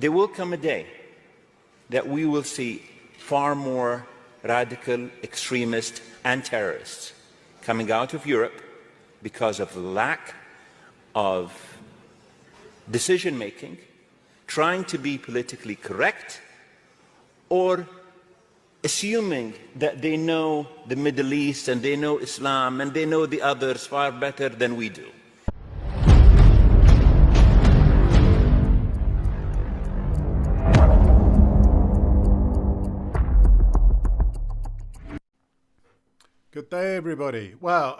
there will come a day that we will see far more radical extremists and terrorists coming out of Europe because of the lack of decision-making, trying to be politically correct, or assuming that they know the Middle East and they know Islam and they know the others far better than we do. Good day, everybody. Well,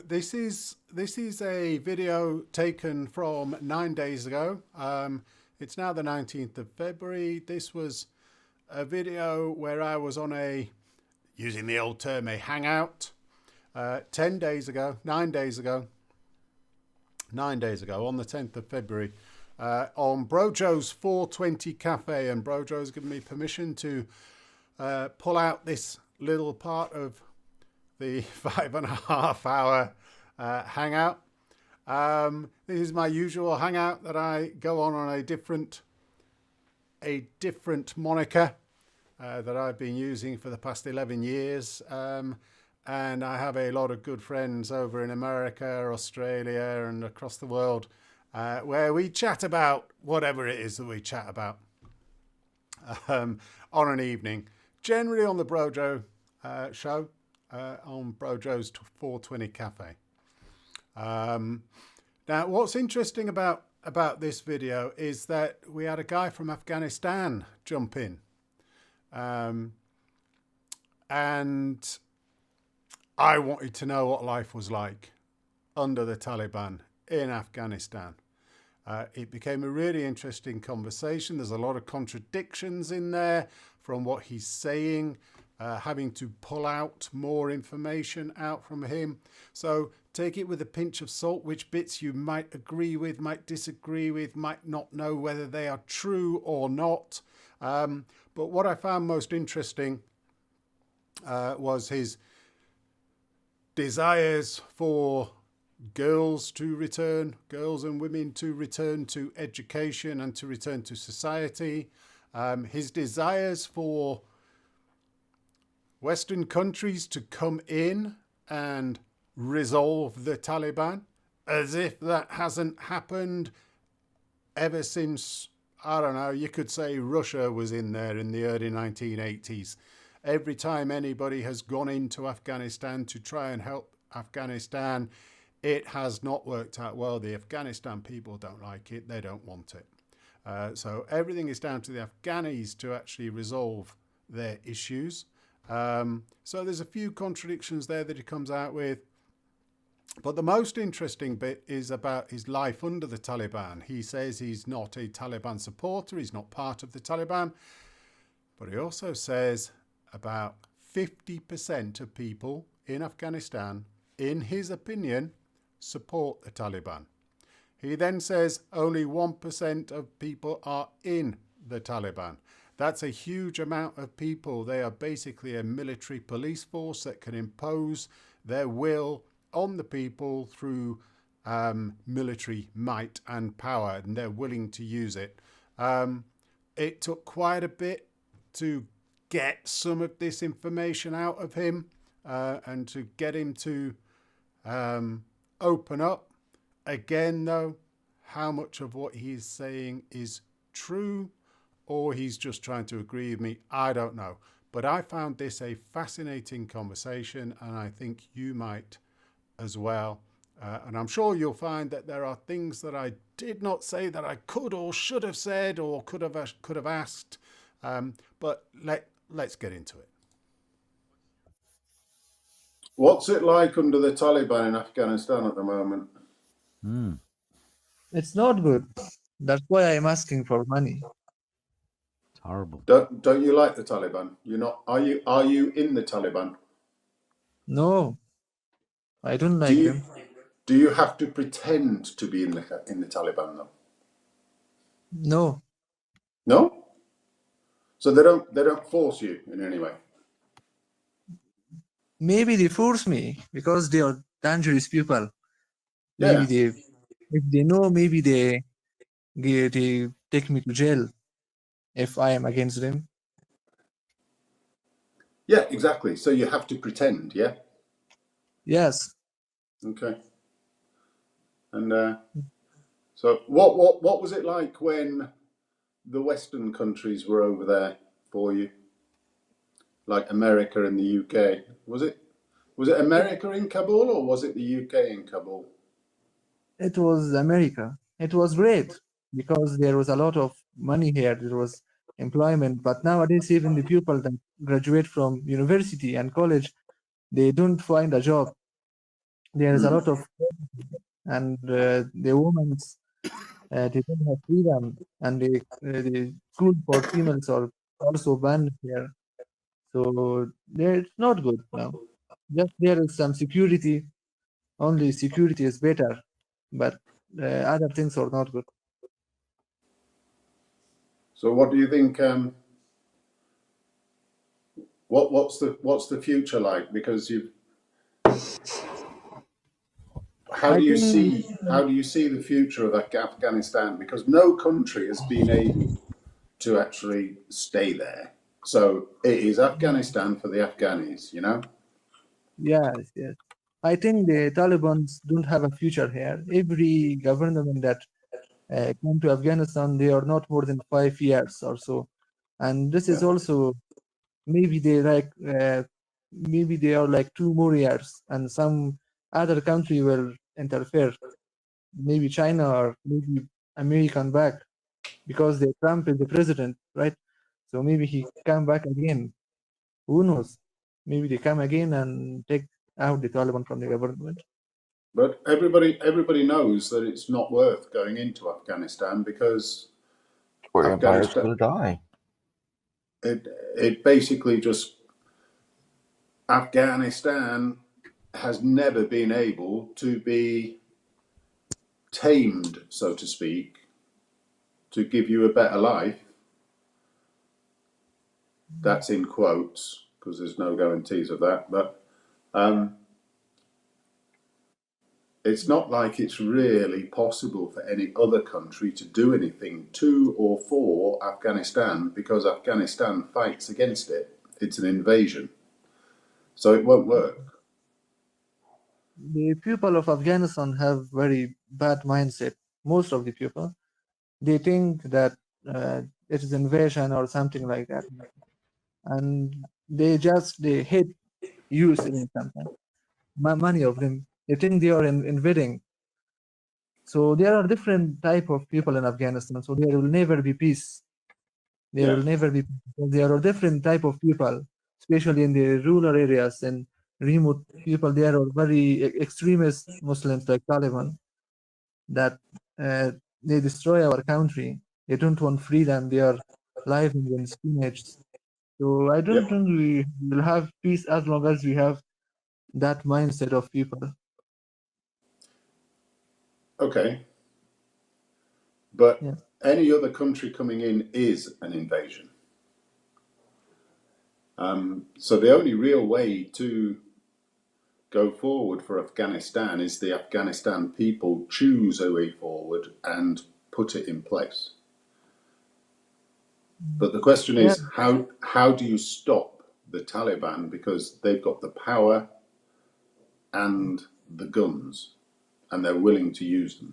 this is a video taken from 9 days ago. It's now the 19th of February. This was a video where I was on using the old term, a hangout, 9 days ago, on the 10th of February, on Brojo's 420 Cafe, and Brojo's given me permission to pull out this little part of the 5.5 hour hangout. This is my usual hangout that I go on a different moniker that I've been using for the past 11 years. And I have a lot of good friends over in America, Australia, and across the world, where we chat about whatever it is that we chat about on an evening, generally on the Brojo show. On Brojo's 420 Cafe. Now, what's interesting about this video is that we had a guy from Afghanistan jump in. And I wanted to know what life was like under the Taliban in Afghanistan. It became a really interesting conversation. There's a lot of contradictions in there from what he's saying. Having to pull out more information out from him. So take it with a pinch of salt, which bits you might agree with, might disagree with, might not know whether they are true or not. But what I found most interesting was his desires for girls and women to return to education and to return to society. His desires for Western countries to come in and resolve the Taliban, as if that hasn't happened ever since, I don't know, you could say Russia was in there in the early 1980s. Every time anybody has gone into Afghanistan to try and help Afghanistan, it has not worked out well. The Afghanistan people don't like it. They don't want it. So everything is down to the Afghanis to actually resolve their issues. So there's a few contradictions there that he comes out with. But the most interesting bit is about his life under the Taliban. He says he's not a Taliban supporter. He's not part of the Taliban. But he also says about 50% of people in Afghanistan, in his opinion, support the Taliban. He then says only 1% of people are in the Taliban. That's a huge amount of people. They are basically a military police force that can impose their will on the people through military might and power, and they're willing to use it. It took quite a bit to get some of this information out of him and to get him to open up. Again, though, how much of what he's saying is true, or he's just trying to agree with me, I don't know. But I found this a fascinating conversation, and I think you might as well. And I'm sure you'll find that there are things that I did not say that I could or should have said or could have asked. But let's get into it. What's it like under the Taliban in Afghanistan at the moment? It's not good. That's why I'm asking for money. Horrible. Don't you like the Taliban? You're not. Are you in the Taliban? No, I don't like them. Do you have to pretend to be in the Taliban though? No. No. So they don't force you in any way. Maybe they force me because they are dangerous people. Yeah. Maybe if they know, maybe they take me to jail. if I am against them. Yeah, exactly. So you have to pretend, yeah? Yes. Okay. And so what was it like when the Western countries were over there for you? Like America and the UK. Was it America in Kabul or was it the UK in Kabul? It was America. It was great because there was a lot of money here. There was employment. But nowadays, even the people that graduate from university and college, they don't find a job. There is a lot of, and the women, they don't have freedom, and the school for females are also banned here. So it's not good now. Just there is some security. Only security is better, but other things are not good. So what do you think? What's the future like? Because how I do you think see the future of Afghanistan? Because no country has been able to actually stay there. So it is Afghanistan for the Afghanis, you know? yes, yes. I think the Taliban don't have a future here. Every government that came to Afghanistan, they are not more than 5 years or so, and this is Yeah. also maybe maybe they are like 2 more years, and some other country will interfere. Maybe China or maybe American back because the Trump is the president, right? So maybe he come back again. Who knows? Maybe they come again and take out the Taliban from the government. But everybody knows that it's not worth going into Afghanistan because Where empire's Afghanistan gonna die. it basically just Afghanistan has never been able to be tamed, so to speak, to give you a better life. That's in quotes because there's no guarantees of that. But it's not like it's really possible for any other country to do anything to or for Afghanistan because Afghanistan fights against it. It's an invasion. So it won't work. The people of Afghanistan have very bad mindset. Most of the people, they think that it is invasion or something like that, and they hate use it sometimes. Many of them, they think they are invading. So there are different type of people in Afghanistan. So there will never be peace. There Yeah. will never be. There are different type of people, especially in the rural areas and remote people. There are very extremist Muslims like Taliban that they destroy our country. They don't want freedom. They are living in spinach. So I don't Yep. think we will have peace as long as we have that mindset of people. Okay. But Yeah. any other country coming in is an invasion. So the only real way to go forward for Afghanistan is the Afghanistan people choose a way forward and put it in place. But the question Yeah. is, how do you stop the Taliban because they've got the power and the guns and they're willing to use them?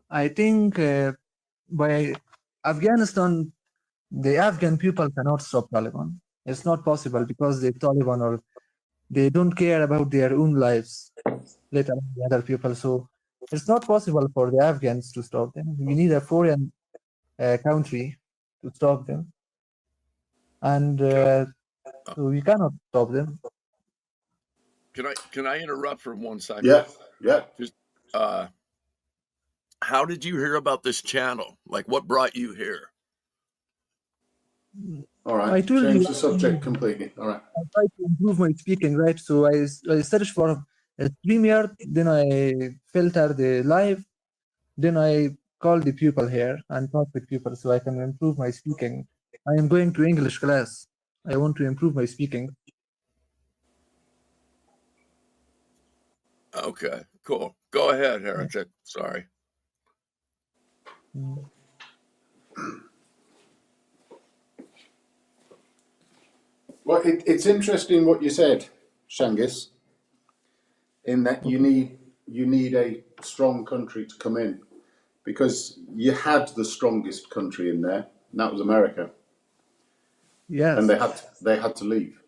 I think by Afghanistan, the Afghan people cannot stop Taliban. It's not possible because the Taliban are they don't care about their own lives, let alone the other people. So it's not possible for the Afghans to stop them. We need a foreign country to stop them, and so we cannot stop them. Can I interrupt for 1 second? Yeah, yeah. Just how did you hear about this channel? Like, what brought you here? All right. I told Change you the subject completely. All right. I try to improve my speaking, right? So I searched for a StreamYard, then I filter the live, then I call the people here and talk with people so I can improve my speaking. I am going to English class. I want to improve my speaking. Okay, cool. Go ahead, Heretic. Sorry. Well, it's interesting what you said, Shangis, in that Okay. you need a strong country to come in, because you had the strongest country in there, and that was America, and Yes. they had to leave.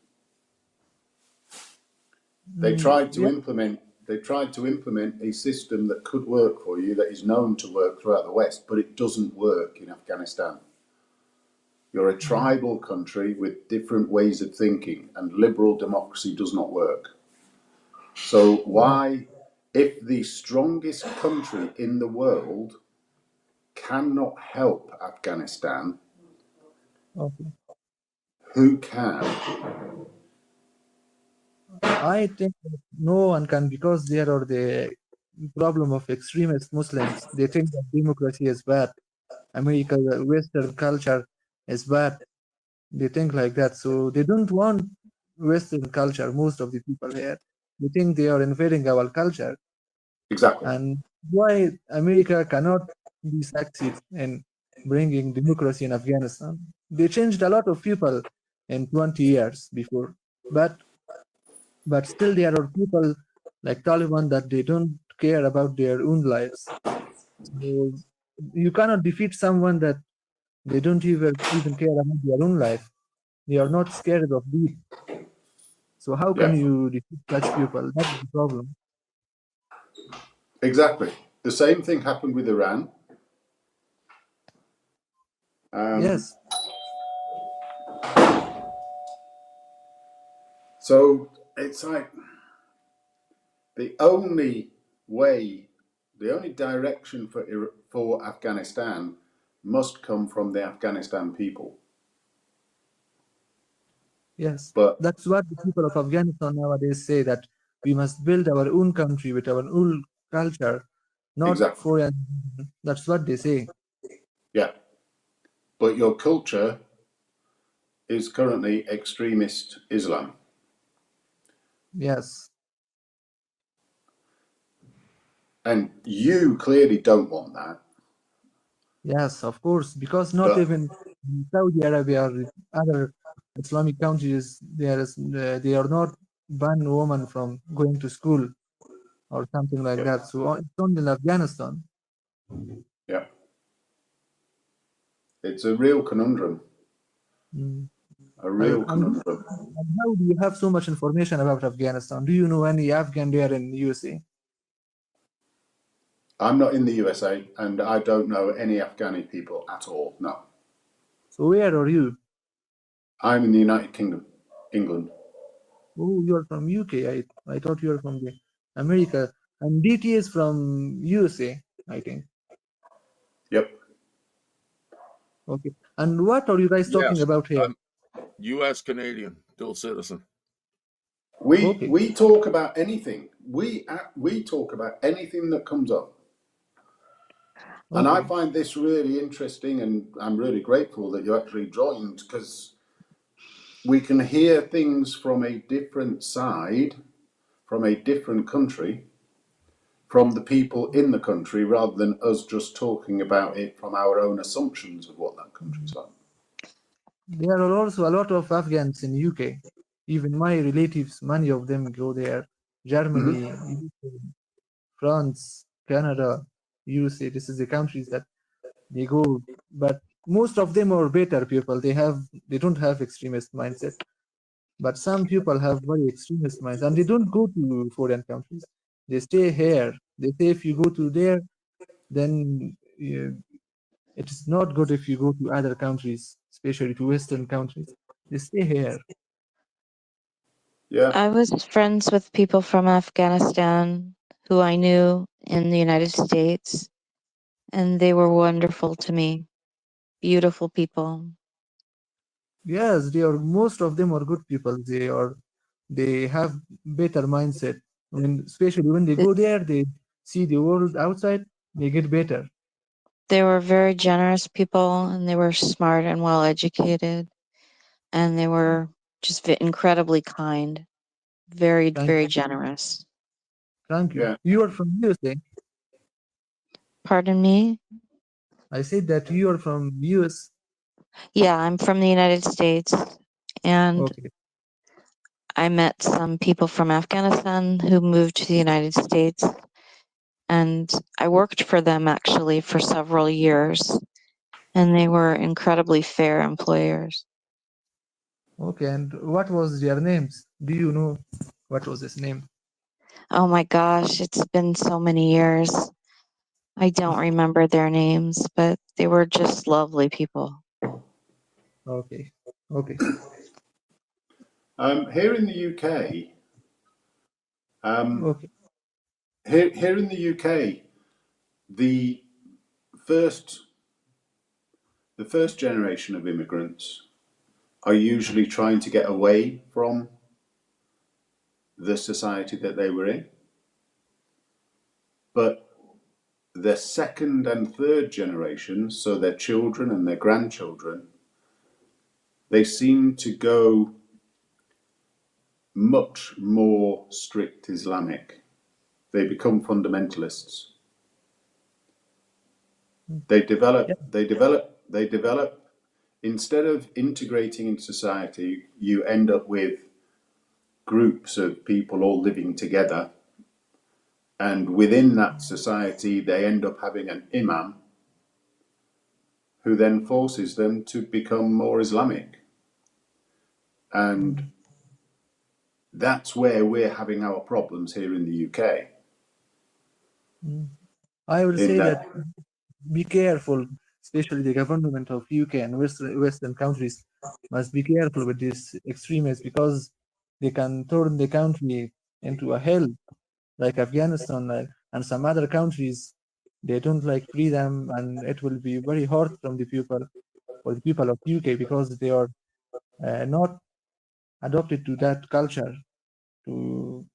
They tried to Yeah. implement a system that could work for you, that is known to work throughout the West, but it doesn't work in Afghanistan. You're a tribal country with different ways of thinking, and liberal democracy does not work. So Yeah. why, if the strongest country in the world cannot help Afghanistan, Okay. who can? I think that no one can, because there are the problem of extremist Muslims. They think that democracy is bad. America, the Western culture is bad. They think like that. So they don't want Western culture, most of the people here. They think they are invading our culture. Exactly. And why America cannot be succeed in bringing democracy in Afghanistan? They changed a lot of people in 20 years before. But still there are people like Taliban that they don't care about their own lives. So you cannot defeat someone that they don't even care about their own life. They are not scared of death. So how can Yeah, you defeat such people? That's the problem. exactly. The same thing happened with Iran. Yes, So it's like the only way, the only direction for Afghanistan must come from the Afghanistan people. yes. But That's what the people of Afghanistan nowadays say, that we must build our own country with our own culture, not exactly, foreign. That's what they say. yeah. But your culture is currently extremist Islam, Yes, and you clearly don't want that. yes, of course, because not But even in Saudi Arabia or other Islamic countries, they are not ban women from going to school or something like yeah, that. So it's only in Afghanistan. yeah, it's a real conundrum. Mm. A real And conundrum. how do you have so much information about Afghanistan? Do you know any Afghan there in USA? I'm not in the USA, and I don't know any Afghani people at all. No, So where are you? I'm in the United Kingdom, England. Oh, you're from UK. I thought you were from the America. And DT is from USA, I think. Yep. Okay. And what are you guys talking Yes, about here? I'm U.S. Canadian, dual citizen. Okay. We talk about anything. We talk about anything that comes up. And I Okay. find this really interesting, and I'm really grateful that you actually joined, because we can hear things from a different side, from a different country, from the people in the country, rather than us just talking about it from our own assumptions of what that country's like. There are also a lot of Afghans in UK. Even my relatives, many of them go there. Mm-hmm. Germany, UK, France, Canada, USA. This is the countries that they go. But most of them are better people. They don't have extremist mindset. But some people have very extremist minds, and they don't go to foreign countries. They stay here. They say if you go to there, then it is not good if you go to other countries, especially to Western countries. They stay here. Yeah, I was friends with people from Afghanistan who I knew in the United States, and they were wonderful to me. Beautiful people. Yes, they are. Most of them are good people. They have better mindset. Especially when they Th- go there, they see the world outside. They get better. They were very generous people, and they were smart and well educated, and they were just incredibly kind, very, Thank very you. generous. Thank you. yeah. You are from USA. Pardon me? I said that you are from US. Yeah, I'm from the United States, and Okay. I met some people from Afghanistan who moved to the United States, and I worked for them actually for several years, and they were incredibly fair employers. Okay, and what was their names? Do you know what was his name? Oh my gosh, it's been so many years. I don't remember their names, but they were just lovely people. Okay, okay. Here in the UK, Okay. here in the UK, the first generation of immigrants are usually trying to get away from the society that they were in. But the second and third generations, so their children and their grandchildren, they seem to go much more strict Islamic. They become fundamentalists. They develop, instead of integrating into society, you end up with groups of people all living together. And within that society, they end up having an imam who then forces them to become more Islamic. And that's where we're having our problems here in the UK. I will In say that that, be careful, especially the government of UK and Western countries must be careful with these extremists because they can turn the country into a hell, like Afghanistan and some other countries. They don't like freedom, and it will be very hard from the people for the people of UK because they are not adopted to that culture, to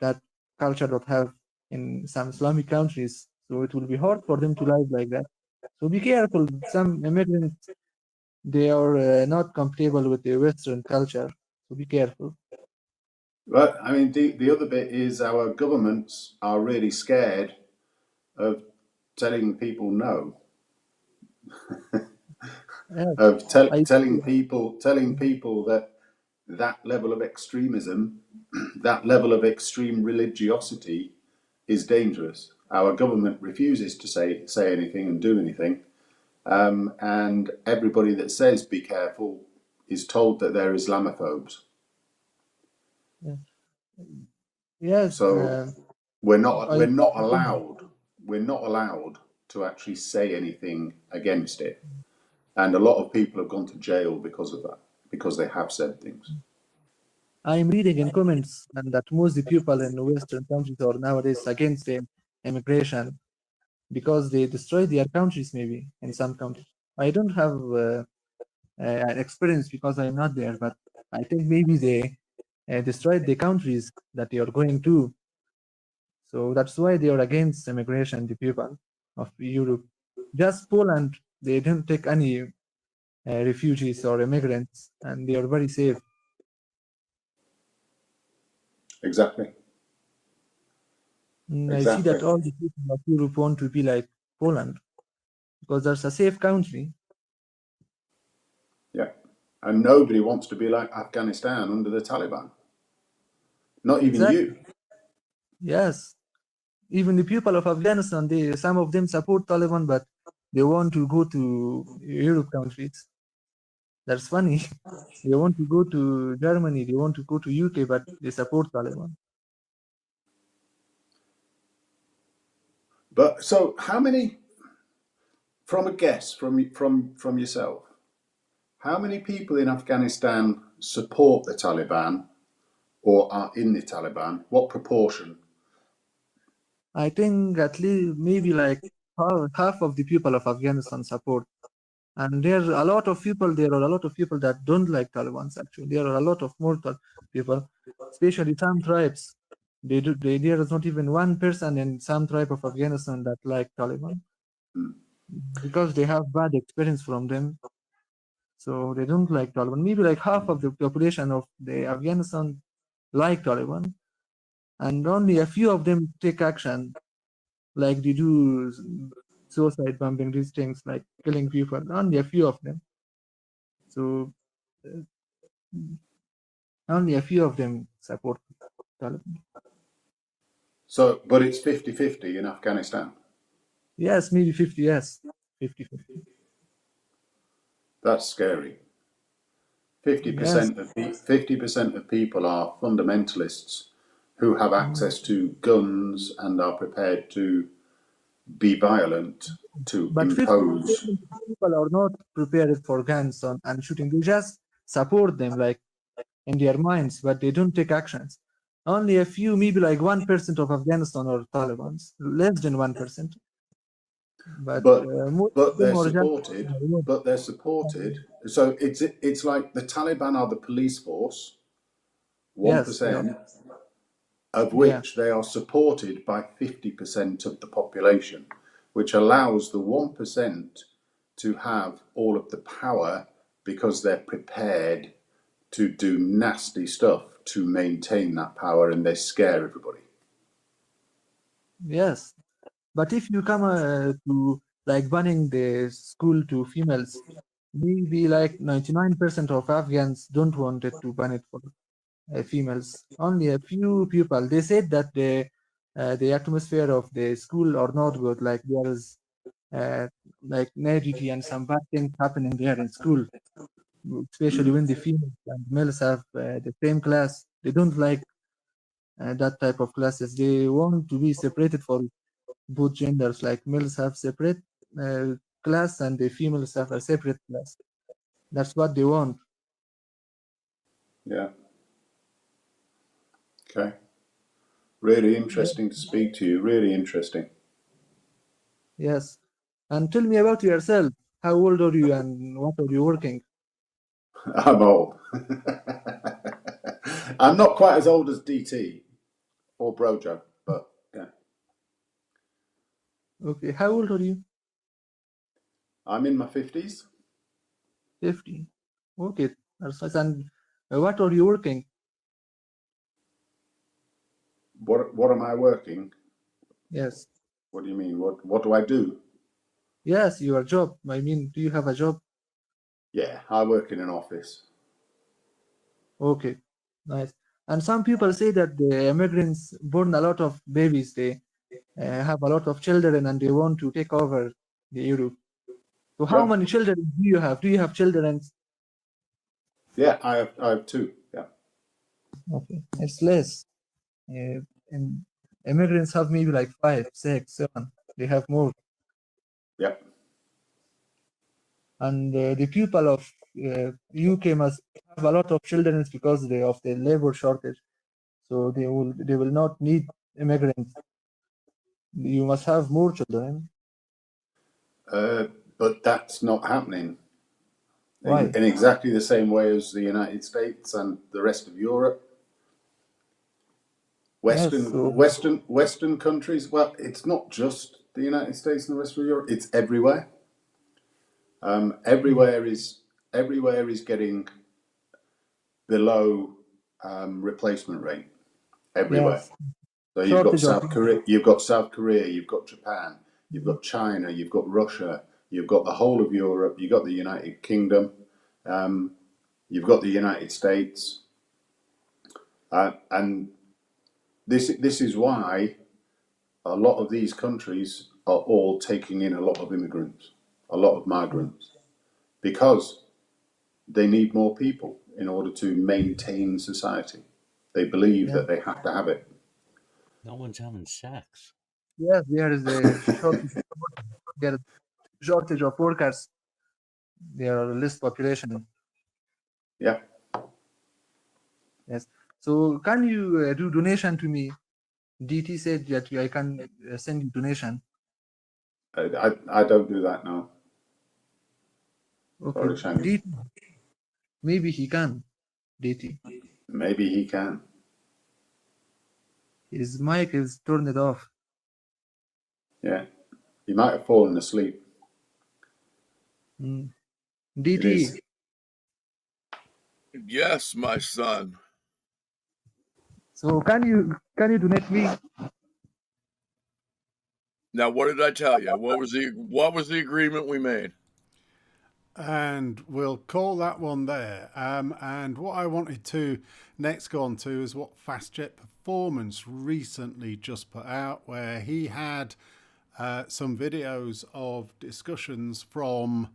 that culture that have in some Islamic countries. So it will be hard for them to live like that. So be careful. Some immigrants, they are not comfortable with the Western culture. So be careful. but I mean, the other bit is our governments are really scared of telling people no, Yes, of I telling people that that level of extremism, that level of extreme religiosity is dangerous. Our government refuses to say anything and do anything. And everybody that says be careful is told that they're Islamophobes. yes. So we're not I allowed to actually say anything against it. And a lot of people have gone to jail because of that, because they have said things. I'm reading in comments and that most the people in Western countries are nowadays against the immigration because they destroy their countries maybe in some countries. I don't have an experience because I'm not there, but I think maybe they destroyed the countries that they are going to. So that's why they are against immigration, the people of Europe. Just Poland, they didn't take any refugees or immigrants, and they are very safe. Exactly. I see that Exactly. all the people of Europe want to be like Poland because that's a safe country. Yeah. And nobody wants to be like Afghanistan under the Taliban. Not even Exactly. you. Yes. Even the people of Afghanistan, some of them support Taliban, but they want to go to Europe countries. That's funny. They want to go to Germany, they want to go to UK, but they support Taliban. But so how many, from a guess from yourself, how many people in Afghanistan support the Taliban or are in the Taliban? What proportion? I think at least maybe like half of the people of Afghanistan support. And there are a lot of people that don't like Taliban actually. There are a lot of more people, especially some tribes. There is not even one person in some tribe of Afghanistan that like Taliban because they have bad experience from them. So they don't like Taliban. Maybe like half of the population of the Afghanistan like Taliban, and only a few of them take action, like they do suicide bombing, these things like killing people. Only a few of them. So Only a few of them support Taliban. So, but it's 50-50 in Afghanistan. Yes, maybe 50, yes. 50-50. That's scary. Yes. 50% of people are fundamentalists who have access to guns and are prepared to be violent to But 50% impose. of people are not prepared for guns and shooting. They just support them, like in their minds, but they don't take actions. Only a few, maybe like 1% of Afghanistan are Taliban's, less than 1%. But But most of but them they're are just. supported. But they're supported. So it's like the Taliban are the police force, Yes, they are. 1%, of Yeah. which they are supported by 50% of the population, which allows the 1% to have all of the power because they're prepared to do nasty stuff to maintain that power, and they scare everybody. Yes. But if you come to like banning the school to females, maybe like 99% of Afghans don't want it to ban it for females. Only a few people. They said that the atmosphere of the school are not good. Like there is like nudity and some bad things happening there in school, especially when the females and males have the same class. They don't like that type of classes. They want to be separated for both genders. Like males have separate uh, class and the females have a separate class. That's what they want. Yeah. Okay. Really interesting to speak to you. Really interesting. Yes. And tell me about yourself. How old are you and what are you working? I'm old. I'm not quite as old as DT or Brojo, but yeah. Okay. How old are you? I'm in my 50s. 50. Okay. That's nice. And what are you working? What am I working? Yes. What do you mean? What do I do? Yes, your job. I mean, do you have a job? Yeah, I work in an office. Okay. Nice. And some people say that the immigrants born a lot of babies. They have a lot of children and they want to take over the Europe. So how Yeah, many children do you have? Do you have children? yeah, I have two. Yeah, Okay. It's less. And immigrants have maybe like 5, 6, 7. They have more. yeah. And the people of UK must have a lot of children because of the labor shortage. So they will not need immigrants. You must have more children. But that's not happening Why? in exactly the same way as the United States and the rest of Europe. Yes. So Western countries. Well, it's not just the United States and the rest of Europe. It's everywhere. Everywhere is getting below replacement rate everywhere. yes, So shortage of You've got South Korea, you've got Japan, you've got China, you've got Russia, you've got the whole of Europe, you've got the United Kingdom, you've got the United States, and this is why a lot of these countries are all taking in a lot of immigrants, a lot of migrants, because they need more people in order to maintain society. They believe yeah. that they have to have it. No one's having sex. Yes, there is a shortage. There is shortage of workers. There are less population. Yeah, Yes. So can you do donation to me? DT said that I can send you donation. I don't do that now. Okay. Sorry, Shani. DT, maybe he can. DT. Maybe he can. His mic is turned off. Yeah, he might have fallen asleep. Mm. It DT. is. Yes, my son. So can you donate me? Now, what did I tell you? What was the agreement we made? And we'll call that one there. And what I wanted to next go on to is what FastJet Performance recently just put out, where he had some videos of discussions from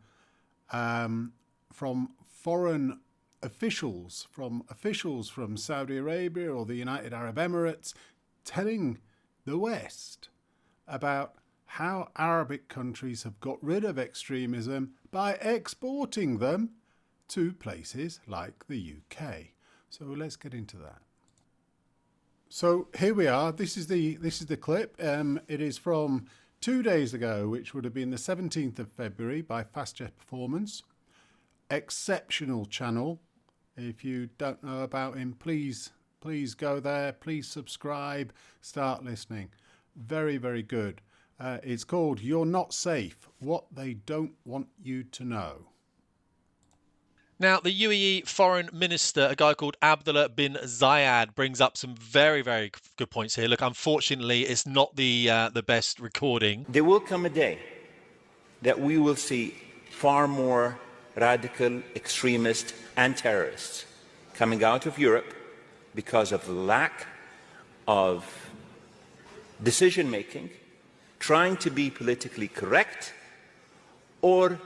foreign officials, from Saudi Arabia or the United Arab Emirates, telling the West about how Arabic countries have got rid of extremism by exporting them to places like the UK. So let's get into that. So here we are. This is the clip. It is from 2 days ago, which would have been the 17th of February, by FastJet Performance. Exceptional channel. If you don't know about him, please go there. Please subscribe. Start listening. Very, very good. It's called You're Not Safe, What They Don't Want You to Know. Now, the UAE foreign minister, a guy called Abdullah bin Zayed, brings up some very, very good points here. Look, unfortunately, it's not the best recording. There will come a day that we will see far more radical extremists and terrorists coming out of Europe because of the lack of decision-making, trying to be politically correct, or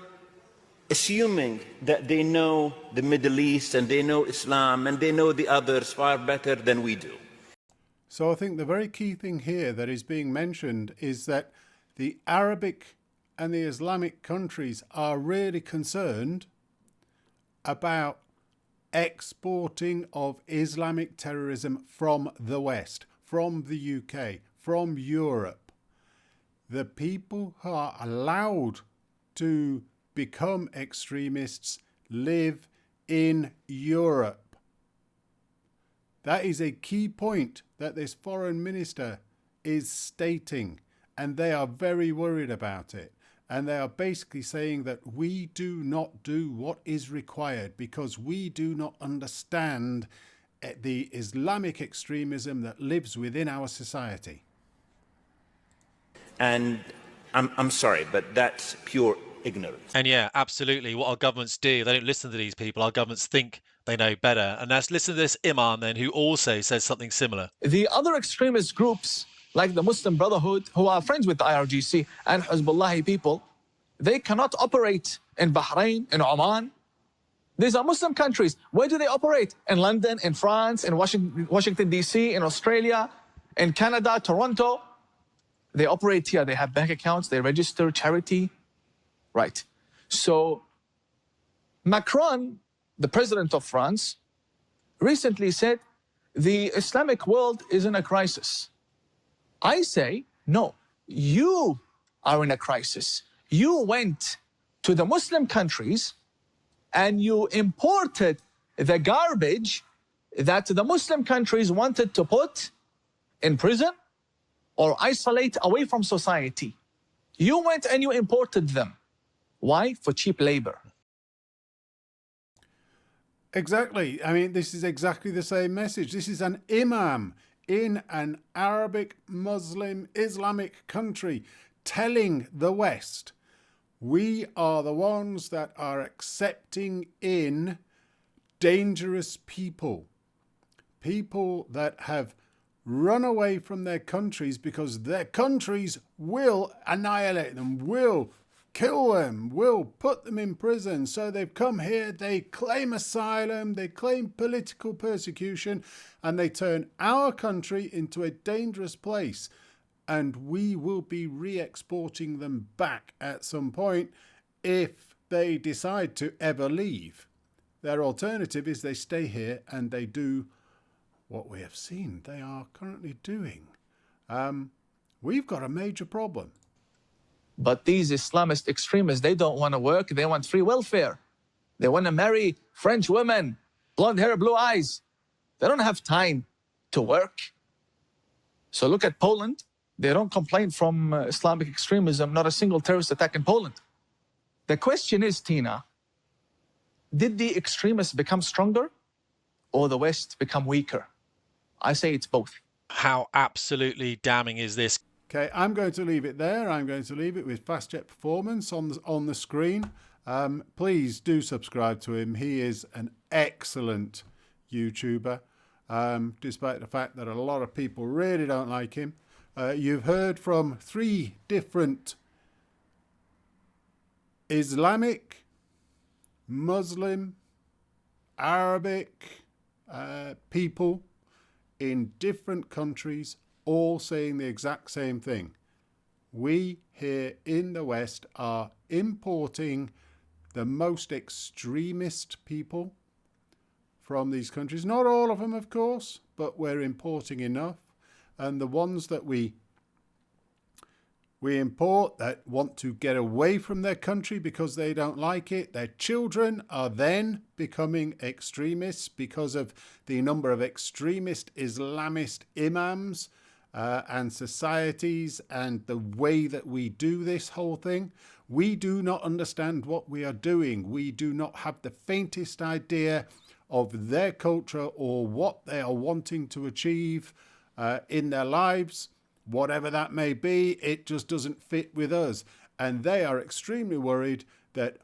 assuming that they know the Middle East and they know Islam and they know the others far better than we do. So I think the very key thing here that is being mentioned is that the Arabic and the Islamic countries are really concerned about exporting of Islamic terrorism from the West, from the UK, from Europe. The people who are allowed to become extremists live in Europe. That is a key point that this foreign minister is stating, and they are very worried about it. And they are basically saying that we do not do what is required because we do not understand the Islamic extremism that lives within our society. And I'm sorry, but that's pure ignorance. And yeah, absolutely. What our governments do, they don't listen to these people. Our governments think they know better. And let's listen to this imam then, who also says something similar. The other extremist groups, like the Muslim Brotherhood, who are friends with the IRGC and Hezbollah people, they cannot operate in Bahrain, in Oman. These are Muslim countries. Where do they operate? In London, in France, in Washington, D.C., in Australia, in Canada, Toronto. They operate here. They have bank accounts. They register charity. Right. So Macron, the president of France, recently said the Islamic world is in a crisis. I say, no, you are in a crisis. You went to the Muslim countries and you imported the garbage that the Muslim countries wanted to put in prison or isolate away from society. You went and you imported them. Why? For cheap labor. Exactly. I mean, this is exactly the same message. This is an imam in an Arabic, Muslim, Islamic country telling the West, we are the ones that are accepting in dangerous people. People that have run away from their countries because their countries will annihilate them, will kill them, will put them in prison. So they've come here, they claim asylum, they claim political persecution, and they turn our country into a dangerous place. And we will be re-exporting them back at some point if they decide to ever leave. Their alternative is they stay here and they do what we have seen they are currently doing. We've got a major problem. But these Islamist extremists, they don't want to work. They want free welfare. They want to marry French women, blonde hair, blue eyes. They don't have time to work. So look at Poland. They don't complain from Islamic extremism, not a single terrorist attack in Poland. The question is, Tina, did the extremists become stronger or the West become weaker? I say it's both. How absolutely damning is this? Okay, I'm going to leave it there. I'm going to leave it with FastJet Performance on the screen. Please do subscribe to him. He is an excellent YouTuber, despite the fact that a lot of people really don't like him. You've heard from 3 different Islamic, Muslim, Arabic people in different countries, all saying the exact same thing. We here in the West are importing the most extremist people from these countries. Not all of them, of course, but we're importing enough. And the ones that we import that want to get away from their country because they don't like it, their children are then becoming extremists because of the number of extremist Islamist imams and societies and the way that we do this whole thing. We do not understand what we are doing. We do not have the faintest idea of their culture or what they are wanting to achieve in their lives. Whatever that may be, it just doesn't fit with us. And they are extremely worried that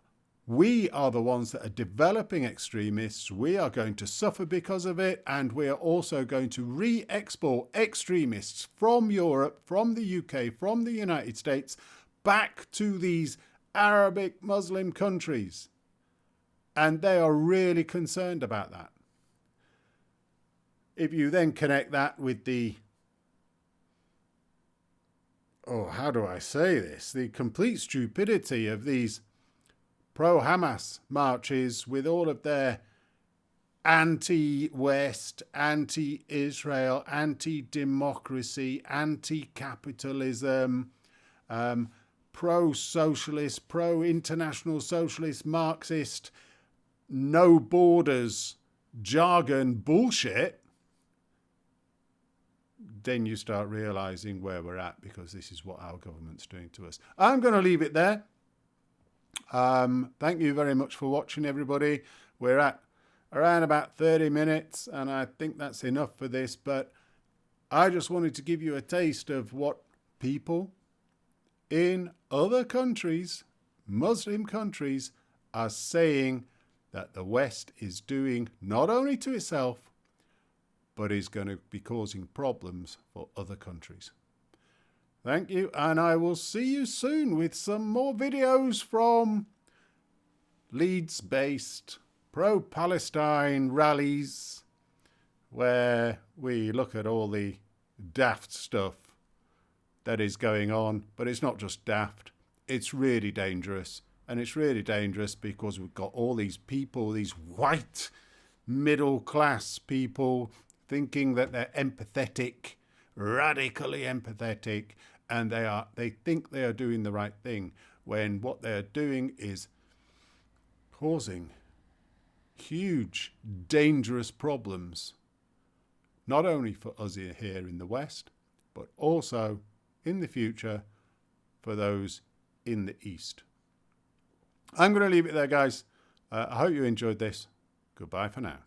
we are the ones that are developing extremists. We are going to suffer because of it. And we are also going to re-export extremists from Europe, from the UK, from the United States, back to these Arabic Muslim countries. And they are really concerned about that. If you then connect that with the how do I say this? The complete stupidity of these pro-Hamas marches with all of their anti-West, anti-Israel, anti-democracy, anti-capitalism, pro-socialist, pro-international socialist, Marxist, no borders, jargon bullshit, then you start realizing where we're at, because this is what our government's doing to us. I'm going to leave it there. Thank you very much for watching, everybody. We're at around about 30 minutes, and I think that's enough for this, but I just wanted to give you a taste of what people in other countries, Muslim countries, are saying that the West is doing not only to itself, but is going to be causing problems for other countries. Thank you, and I will see you soon with some more videos from Leeds-based pro-Palestine rallies, where we look at all the daft stuff that is going on. But it's not just daft, it's really dangerous. And it's really dangerous because we've got all these people, these white middle-class people, thinking that they're empathetic, radically empathetic, and they think they are doing the right thing, when what they are doing is causing huge, dangerous problems, not only for us here in the West, but also in the future for those in the East. I'm going to leave it there, guys. I hope you enjoyed this. Goodbye for now.